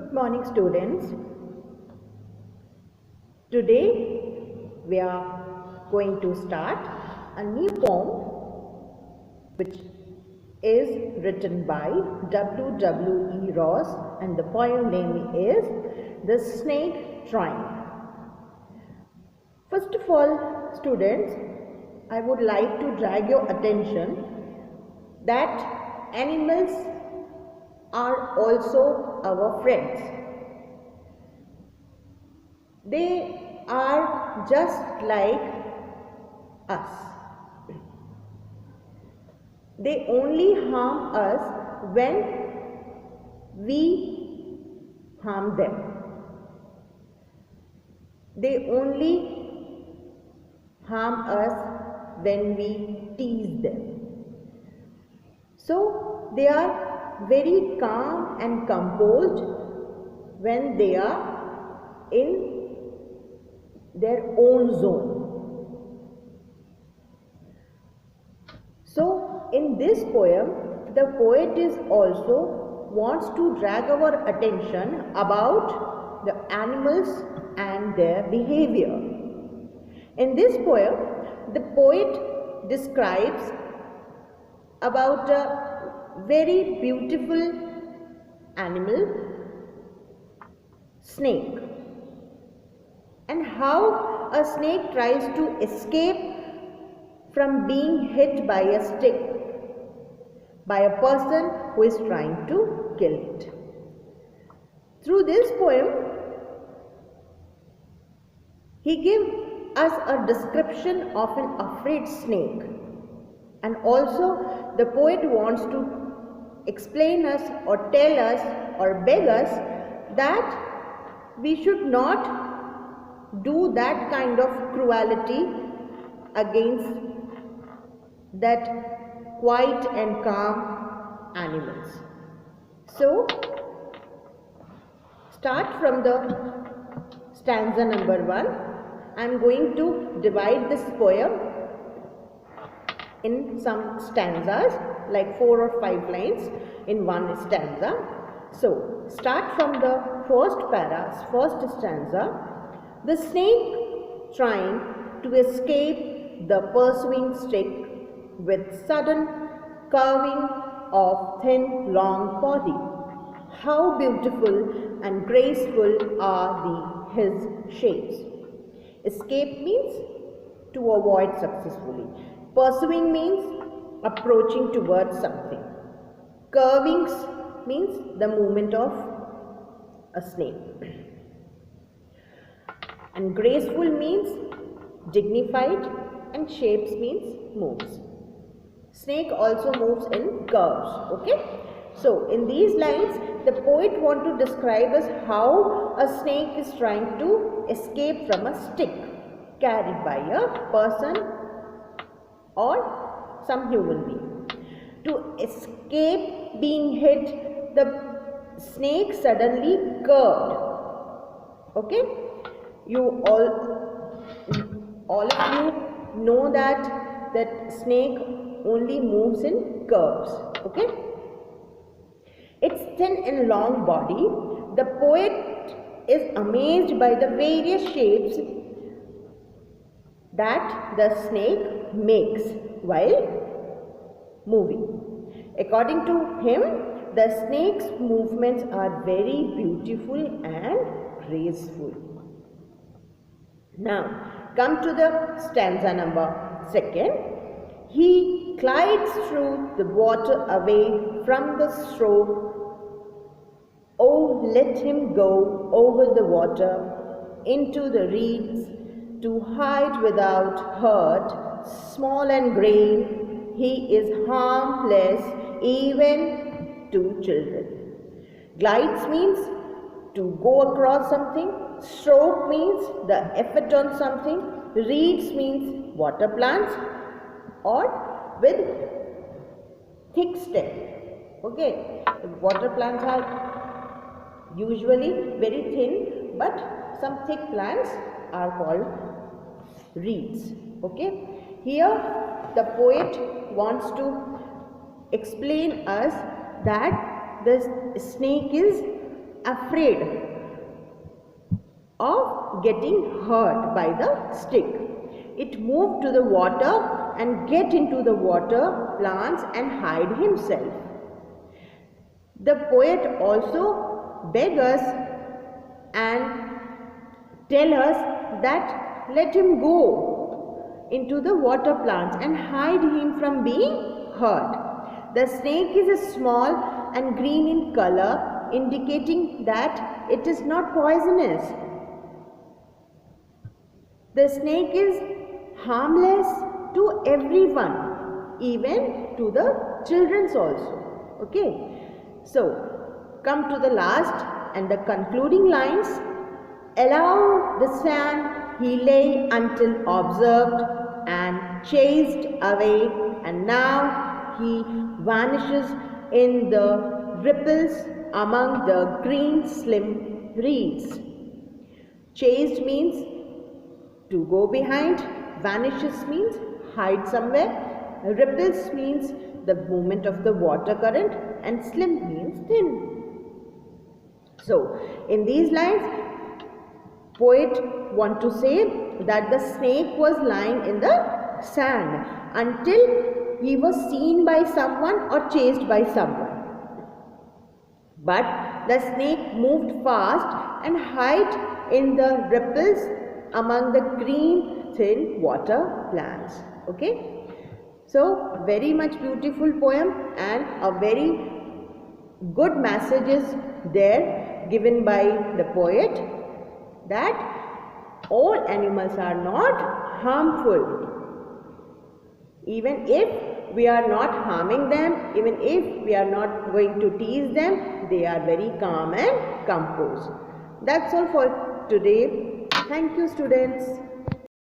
Good morning, students. Today we are going to start a new poem which is written by W. Ross, and the poem name is The Snake Drawing. First of all, students, I would like to drag your attention that animals are also our friends. They are just like us. They only harm us when we harm them. They only harm us when we tease them. So they are very calm and composed when they are in their own zone. So in this poem, the poet is also wants to drag our attention about the animals and their behavior. In this poem, the poet describes about a very beautiful animal, snake, and how a snake tries to escape from being hit by a stick by a person who is trying to kill it. Through this poem, he gives us a description of an afraid snake, and also the poet wants to explain us or tell us or beg us that we should not do that kind of cruelty against that quiet and calm animals. So, start from the stanza number 1. I am going to divide this poem in some stanzas, like 4 or 5 lines in one stanza. So, start from the first stanza. The snake trying to escape the pursuing stick with sudden curving of thin long body. How beautiful and graceful are his shapes. Escape means to avoid successfully. Pursuing means approaching towards something. Curvings means the movement of a snake. And graceful means dignified, and shapes means moves. Snake also moves in curves. Okay. So in these lines, the poet wants to describe us how a snake is trying to escape from a stick carried by a person or some human being. To escape being hit, the snake suddenly curved. Okay, you all of you know that snake only moves in curves. Okay, its thin and long body. The poet is amazed by the various shapes that the snake makes while moving. According to him, the snake's movements are very beautiful and graceful. Now, come to the stanza number 2. He glides through the water away from the stroke. Oh, let him go over the water into the reeds to hide without hurt. Small and grey, he is harmless even to children. Glides means to go across something. Stroke means the effort on something. Reeds means water plants or with thick stem. Okay, water plants are usually very thin, but some thick plants are called reeds. Okay, here the poet wants to explain us that the snake is afraid of getting hurt by the stick. It moved to the water and get into the water plants and hide himself. The poet also begs us and tell us that let him go into the water plants and hide him from being hurt. The snake is small and green in color, indicating that it is not poisonous. The snake is harmless to everyone, even to the children also. Okay. So, come to the last and the concluding lines. Allow the sand he lay until observed and chased away, and now he vanishes in the ripples among the green slim reeds. Chased means to go behind, vanishes means hide somewhere, ripples means the movement of the water current, and slim means thin. So, in these lines, poet want to say that the snake was lying in the sand until he was seen by someone or chased by someone. But the snake moved fast and hid in the ripples among the green thin water plants. Okay. So, very much beautiful poem and a very good message is there given by the poet that all animals are not harmful. Even if we are not harming them, even if we are not going to tease them, they are very calm and composed. That's all for today. Thank you, students.